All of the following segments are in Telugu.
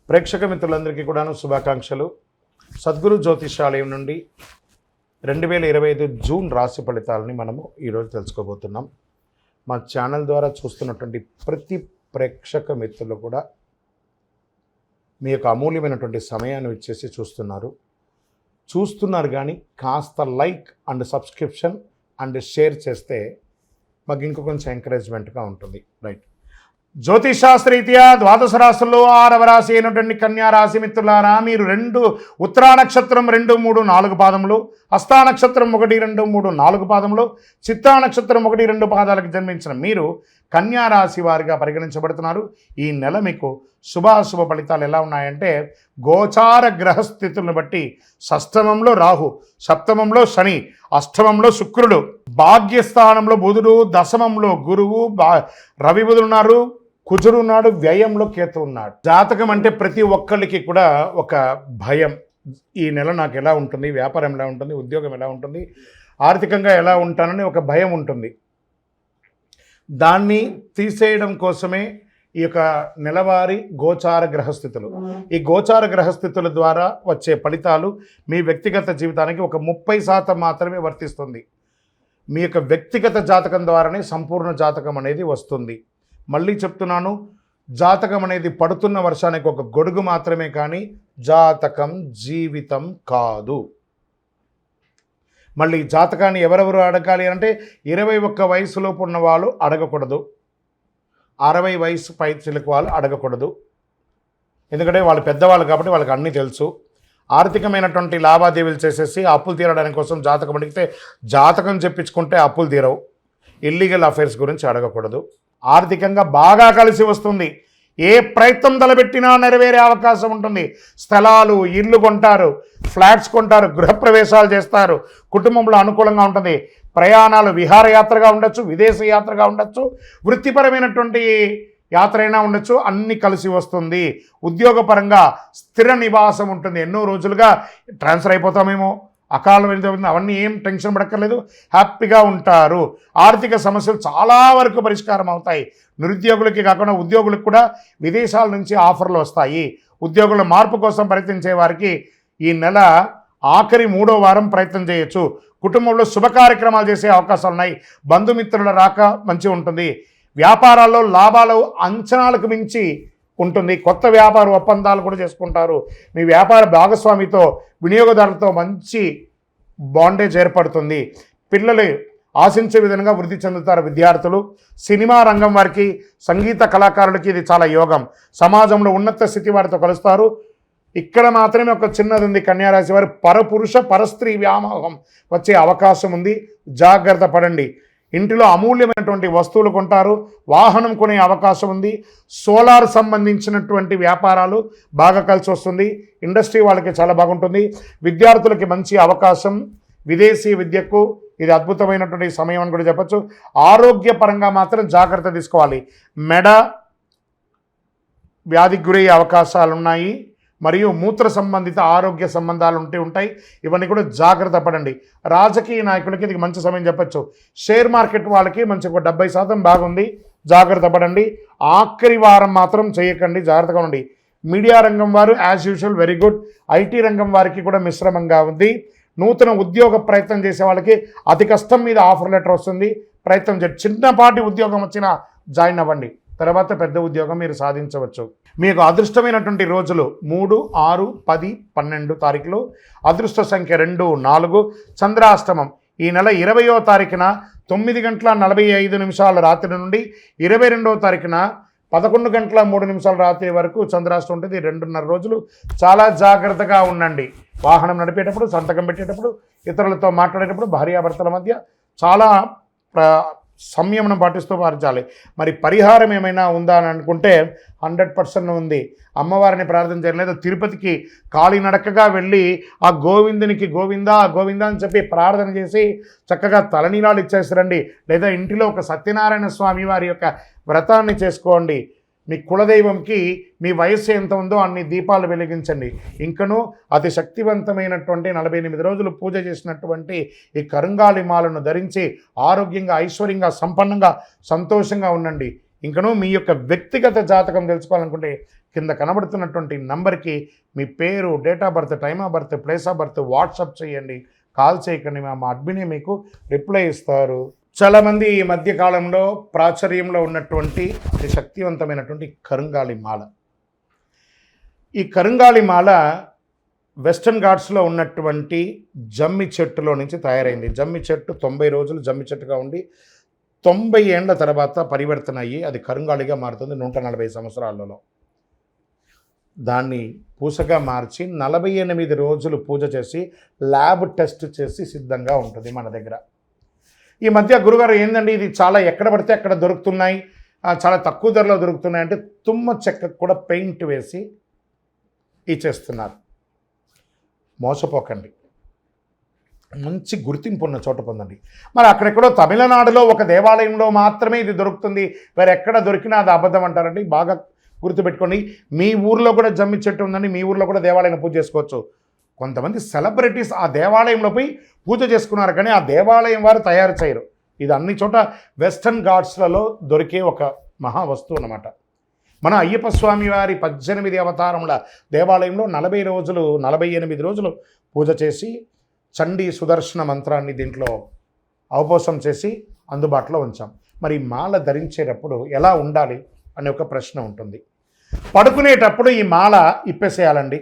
ప్రేక్షక మిత్రులందరికీ కూడాను శుభాకాంక్షలు. సద్గురు జ్యోతిషాలయం నుండి 2025 జూన్ రాశి ఫలితాలని మనము ఈరోజు తెలుసుకోబోతున్నాం. మా ఛానల్ ద్వారా చూస్తున్నటువంటి ప్రతి ప్రేక్షక మిత్రులు కూడా మీ యొక్క అమూల్యమైనటువంటి సమయాన్ని ఇచ్చేసి చూస్తున్నారు కానీ కాస్త like and subscription and share చేస్తే మాకు ఇంకో కొంచెం ఎంకరేజ్మెంట్గా ఉంటుంది. రైట్, జ్యోతిషాస్త్రరీత్యా ద్వాదశ రాశుల్లో 6వ రాశి అయినటువంటి కన్యా రాశి మిత్రులారా, మీరు ఉత్తరా నక్షత్రం 2, 3, 4 పాదములు, హస్తా నక్షత్రం 1, 2, 3, 4 పాదములు, చిత్తా నక్షత్రం 1, 2 పాదాలకు జన్మించిన మీరు కన్యా రాశి వారిగా పరిగణించబడుతున్నారు. ఈ నెల మీకు శుభాశుభ ఫలితాలు ఎలా ఉన్నాయంటే, గోచార గ్రహస్థితులను బట్టి షష్టమంలో రాహు, సప్తమంలో శని, అష్టమంలో శుక్రుడు, భాగ్యస్థానంలో బుధుడు, దశమంలో గురువు, రవి బుధుడు ఉన్నారు, కుజుడు ఉన్నాడు, వ్యయంలో కేతు ఉన్నాడు. జాతకం అంటే ప్రతి ఒక్కరికి కూడా ఒక భయం. ఈ నెల నాకు ఎలా ఉంటుంది, వ్యాపారం ఎలా ఉంటుంది, ఉద్యోగం ఎలా ఉంటుంది, ఆర్థికంగా ఎలా ఉంటానని ఒక భయం ఉంటుంది. దాన్ని తీసేయడం కోసమే ఈ యొక్క నెలవారీ గోచార గ్రహస్థితులు. ఈ గోచార గ్రహస్థితుల ద్వారా వచ్చే ఫలితాలు మీ వ్యక్తిగత జీవితానికి ఒక 30% మాత్రమే వర్తిస్తుంది. మీ యొక్క వ్యక్తిగత జాతకం ద్వారానే సంపూర్ణ జాతకం అనేది వస్తుంది. మళ్ళీ చెప్తున్నాను, జాతకం అనేది పడుతున్న వర్షానికి ఒక గొడుగు మాత్రమే, కానీ జాతకం జీవితం కాదు. మళ్ళీ జాతకాన్ని ఎవరెవరు అడగాలి అంటే 21 వయసులోపు ఉన్న వాళ్ళు అడగకూడదు, 60 వయసు పై చిలుకు వాళ్ళు అడగకూడదు. ఎందుకంటే వాళ్ళు పెద్దవాళ్ళు కాబట్టి వాళ్ళకి అన్నీ తెలుసు. ఆర్థికమైనటువంటి లావాదేవీలు చేసేసి అప్పులు తీరడానికి కోసం జాతకం అడిగితే జాతకం చెప్పించుకుంటే అప్పులు తీరవు. ఇల్లీగల్ అఫైర్స్ గురించి అడగకూడదు. ఆర్థికంగా బాగా కలిసి వస్తుంది. ఏ ప్రయత్నం తలపెట్టినా నెరవేరే అవకాశం ఉంటుంది. స్థలాలు, ఇల్లు కొంటారు, ఫ్లాట్స్ కొంటారు, గృహప్రవేశాలు చేస్తారు, కుటుంబంలో అనుకూలంగా ఉంటుంది. ప్రయాణాలు విహారయాత్రగా ఉండొచ్చు, విదేశీ యాత్రగా ఉండొచ్చు, వృత్తిపరమైనటువంటి యాత్ర అయినా ఉండొచ్చు, అన్నీ కలిసి వస్తుంది. ఉద్యోగపరంగా స్థిర నివాసం ఉంటుంది. ఎన్నో రోజులుగా ట్రాన్స్ఫర్ అయిపోతామేమో, అకాలం వెళ్తుంది, అవన్నీ ఏం టెన్షన్ పడక్కర్లేదు, హ్యాపీగా ఉంటారు. ఆర్థిక సమస్యలు చాలా వరకు పరిష్కారం అవుతాయి. నిరుద్యోగులకి కాకుండా ఉద్యోగులకు కూడా విదేశాల నుంచి ఆఫర్లు వస్తాయి. ఉద్యోగుల మార్పు కోసం ప్రయత్నించే వారికి ఈ నెల ఆఖరి 3వ వారం ప్రయత్నం చేయొచ్చు. కుటుంబంలో శుభ కార్యక్రమాలు చేసే అవకాశాలు ఉన్నాయి. బంధుమిత్రుల రాక మంచి ఉంటుంది. వ్యాపారాల్లో లాభాలు అంచనాలకు మించి ఉంటుంది. కొత్త వ్యాపార ఒప్పందాలు కూడా చేసుకుంటారు. మీ వ్యాపార భాగస్వామితో, వినియోగదారులతో మంచి బాండేజ్ ఏర్పడుతుంది. పిల్లలు ఆశించే విధంగా వృద్ధి చెందుతారు. విద్యార్థులు, సినిమా రంగం వారికి, సంగీత కళాకారులకి ఇది చాలా యోగం. సమాజంలో ఉన్నత స్థితి వారితో కలుస్తారు. ఇక్కడ మాత్రమే ఒక చిన్నది ఉంది, కన్యారాశి వారు పరపురుష పరస్త్రీ వ్యామోహం వచ్చే అవకాశం ఉంది. జాగ్రత్త పడండి. ఇంటిలో అమూల్యమైనటువంటి వస్తువులు కొంటారు. వాహనం కొనే అవకాశం ఉంది. సోలార్ సంబంధించినటువంటి వ్యాపారాలు బాగా కలిసి వస్తుంది. ఇండస్ట్రీ వాళ్ళకి చాలా బాగుంటుంది. విద్యార్థులకి మంచి అవకాశం. విదేశీ విద్యకు ఇది అద్భుతమైనటువంటి సమయం అని కూడా చెప్పచ్చు. ఆరోగ్యపరంగా మాత్రం జాగ్రత్త తీసుకోవాలి. మెడ వ్యాధికి గురయ్యే అవకాశాలు ఉన్నాయి. మరియు మూత్ర సంబంధిత ఆరోగ్య సంబంధాలు ఉంటాయి. ఇవన్నీ కూడా జాగ్రత్త పడండి. రాజకీయ నాయకులకి ఇది మంచి సమయం చెప్పచ్చు. షేర్ మార్కెట్ వాళ్ళకి మంచి 70% బాగుంది. జాగ్రత్త పడండి. ఆఖరి వారం మాత్రం చేయకండి, జాగ్రత్తగా ఉండండి. మీడియా రంగం వారు as usual very good. IT రంగం వారికి కూడా మిశ్రమంగా ఉంది. నూతన ఉద్యోగ ప్రయత్నం చేసే వాళ్ళకి అతి కష్టం మీద ఆఫర్ లెటర్ వస్తుంది. ప్రయత్నం చేయండి. చిన్నపాటి ఉద్యోగం వచ్చినా జాయిన్ అవ్వండి. తర్వాత పెద్ద ఉద్యోగం మీరు సాధించవచ్చు. మీకు అదృష్టమైనటువంటి రోజులు 3, 6, 10, 12 తారీఖులు. అదృష్ట సంఖ్య 2, 4. చంద్రాష్టమం ఈ నెల 20వ తారీఖున 9:45 రాత్రి నుండి 22వ తారీఖున 11:03 రాత్రి వరకు చంద్రాష్టం ఉంటుంది. 2.5 రోజులు. చాలా జాగ్రత్తగా ఉండండి. వాహనం నడిపేటప్పుడు, సంతకం పెట్టేటప్పుడు, ఇతరులతో మాట్లాడేటప్పుడు, భార్యాభర్తల మధ్య చాలా సంయమనం పాటిస్తూ పాటించాలి. మరి పరిహారం ఏమైనా ఉందా అని అనుకుంటే 100% ఉంది. అమ్మవారిని ప్రార్థన చేయలేదు. తిరుపతికి కాలినడకగా వెళ్ళి ఆ గోవిందునికి గోవిందా గోవిందా అని చెప్పి ప్రార్థన చేసి చక్కగా తలనీలాలు ఇచ్చేసిరండి. లేదా ఇంటిలో ఒక సత్యనారాయణ స్వామి వారి యొక్క వ్రతాన్ని చేసుకోండి. మీ కులదైవంకి మీ వయస్సు ఎంత ఉందో అన్ని దీపాలు వెలిగించండి. ఇంకనూ అతి శక్తివంతమైనటువంటి 48 రోజులు పూజ చేసినటువంటి ఈ కరుంగాలి మాలను ధరించి ఆరోగ్యంగా, ఐశ్వర్యంగా, సంపన్నంగా, సంతోషంగా ఉండండి. ఇంకనూ మీ యొక్క వ్యక్తిగత జాతకం తెలుసుకోవాలనుకుంటే కింద కనబడుతున్నటువంటి నంబర్కి మీ పేరు, date of birth, time of birth, place of birth WhatsApp చేయండి. కాల్ చేయకండి, మా అడ్మినే మీకు రిప్లై ఇస్తారు. చాలామంది ఈ మధ్య కాలంలో ప్రాచుర్యంలో ఉన్నటువంటి అతి శక్తివంతమైనటువంటి కరుంగాళి మాల. ఈ కరుంగాళి మాల వెస్టర్న్ ఘాట్స్లో ఉన్నటువంటి జమ్మి చెట్టులో నుంచి తయారైంది. జమ్మి చెట్టు 90 రోజులు జమ్మి చెట్టుగా ఉండి 90 ఏండ్ల తర్వాత పరివర్తన అయ్యి అది కరుంగాళిగా మారుతుంది 140 సంవత్సరాలలో. దాన్ని పూసగా మార్చి 48 రోజులు పూజ చేసి ల్యాబ్ టెస్ట్ చేసి సిద్ధంగా ఉంటుంది మన దగ్గర. ఈ మధ్య గురుగారు ఏందండి ఇది చాలా ఎక్కడ పడితే అక్కడ దొరుకుతున్నాయి, చాలా తక్కువ ధరలో దొరుకుతున్నాయి అంటే తుమ్మ చెక్కకు కూడా పెయింట్ వేసి ఇచ్చేస్తున్నారు. మోసపోకండి, మంచి గుర్తింపు ఉన్న చోట పొందండి. మరి అక్కడెక్కడో తమిళనాడులో ఒక దేవాలయంలో మాత్రమే ఇది దొరుకుతుంది, వేరే ఎక్కడ దొరికినా అది అబద్ధం అంటారండి. బాగా గుర్తుపెట్టుకోండి, మీ ఊర్లో కూడా జమ్మి చెట్టు ఉందండి, మీ ఊర్లో కూడా దేవాలయం పూజ చేసుకోవచ్చు. కొంతమంది సెలబ్రిటీస్ ఆ దేవాలయంలో పోయి పూజ చేసుకున్నారు, కానీ ఆ దేవాలయం వారు తయారు చేయరు. ఇది అన్ని చోట వెస్టర్న్ ఘాట్స్లలో దొరికే ఒక మహా వస్తువు అన్నమాట. మన అయ్యప్ప స్వామి వారి 18 అవతారముల దేవాలయంలో 48 రోజులు పూజ చేసి చండీ సుదర్శన మంత్రాన్ని దీంట్లో అవపోసం చేసి అందుబాటులో ఉంచాం. మరి మాల ధరించేటప్పుడు ఎలా ఉండాలి అనే ఒక ప్రశ్న ఉంటుంది. పడుకునేటప్పుడు ఈ మాల ఇప్పేసేయాలండి.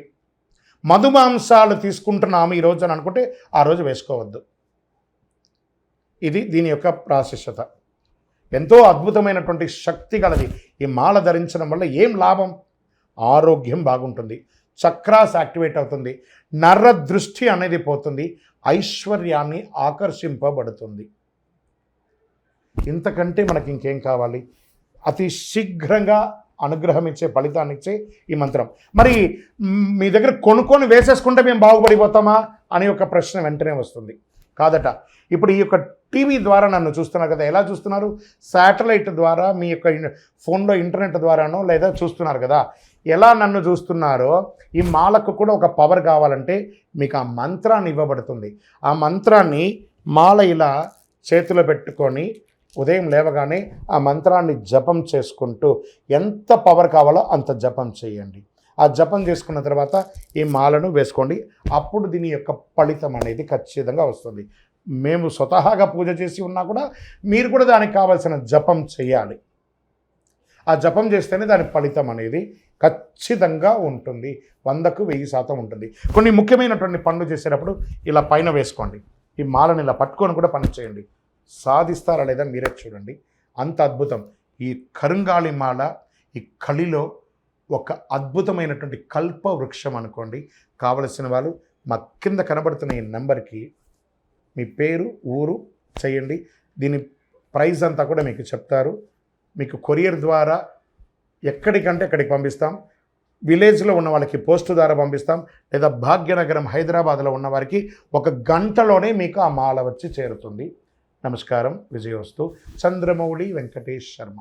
మధుమాంసాలు తీసుకుంటున్నాము ఈరోజు అని అనుకుంటే ఆ రోజు వేసుకోవద్దు. ఇది దీని యొక్క ప్రాశస్యత. ఎంతో అద్భుతమైనటువంటి శక్తి గలది. ఈ మాల ధరించడం వల్ల ఏం లాభం? ఆరోగ్యం బాగుంటుంది, చక్రాస్ యాక్టివేట్ అవుతుంది, నర్ర దృష్టి అనేది పోతుంది, ఐశ్వర్యాన్ని ఆకర్షింపబడుతుంది. ఇంతకంటే మనకి ఇంకేం కావాలి? అతి శీఘ్రంగా అనుగ్రహం ఇచ్చే, ఫలితాన్ని ఇచ్చే ఈ మంత్రం. మరి మీ దగ్గర కొనుక్కొని వేసేసుకుంటే మేము బాగుపడిపోతామా అని ఒక ప్రశ్న వెంటనే వస్తుంది. కాదట. ఇప్పుడు ఈ యొక్క టీవీ ద్వారా నన్ను చూస్తున్నారు కదా, ఎలా చూస్తున్నారు? శాటిలైట్ ద్వారా, మీ యొక్క ఫోన్లో ఇంటర్నెట్ ద్వారానో లేదా చూస్తున్నారు కదా. ఎలా నన్ను చూస్తున్నారో ఈ మాలకు కూడా ఒక పవర్ కావాలంటే మీకు ఆ మంత్రాన్ని ఇవ్వబడుతుంది. ఆ మంత్రాన్ని మాల ఇలా చేతిలో పెట్టుకొని ఉదయం లేవగానే ఆ మంత్రాన్ని జపం చేసుకుంటూ ఎంత పవర్ కావాలో అంత జపం చేయండి. ఆ జపం చేసుకున్న తర్వాత ఈ మాలను వేసుకోండి. అప్పుడు దీని యొక్క ఫలితం అనేది ఖచ్చితంగా వస్తుంది. మేము స్వతహాగా పూజ చేసి ఉన్నా కూడా మీరు కూడా దానికి కావాల్సిన జపం చేయాలి. ఆ జపం చేస్తేనే దాని ఫలితం అనేది ఖచ్చితంగా ఉంటుంది. 100కు 1000% ఉంటుంది. కొన్ని ముఖ్యమైనటువంటి పనులు చేసేటప్పుడు ఇలా పైన వేసుకోండి. ఈ మాలను ఇలా పట్టుకొని కూడా పని చేయండి. సాధిస్తారా లేదా మీరే చూడండి. అంత అద్భుతం. ఈ కరుంగాళి మాల ఈ కలిలో ఒక అద్భుతమైనటువంటి కల్ప వృక్షం అనుకోండి. కావలసిన వాళ్ళు మా కింద కనబడుతున్న ఈ నెంబర్కి మీ పేరు, ఊరు చేయండి. దీని ప్రైస్ అంతా కూడా మీకు చెప్తారు. మీకు కొరియర్ ద్వారా ఎక్కడికంటే అక్కడికి పంపిస్తాం. విలేజ్లో ఉన్న వాళ్ళకి పోస్ట్ ద్వారా పంపిస్తాం. లేదా భాగ్యనగరం హైదరాబాద్లో ఉన్న వారికి 1 గంటలోనే మీకు ఆ మాల వచ్చి చేరుతుంది. నమస్కారం. విజయోస్తు. చంద్రమౌళి వెంకటేష్ శర్మ.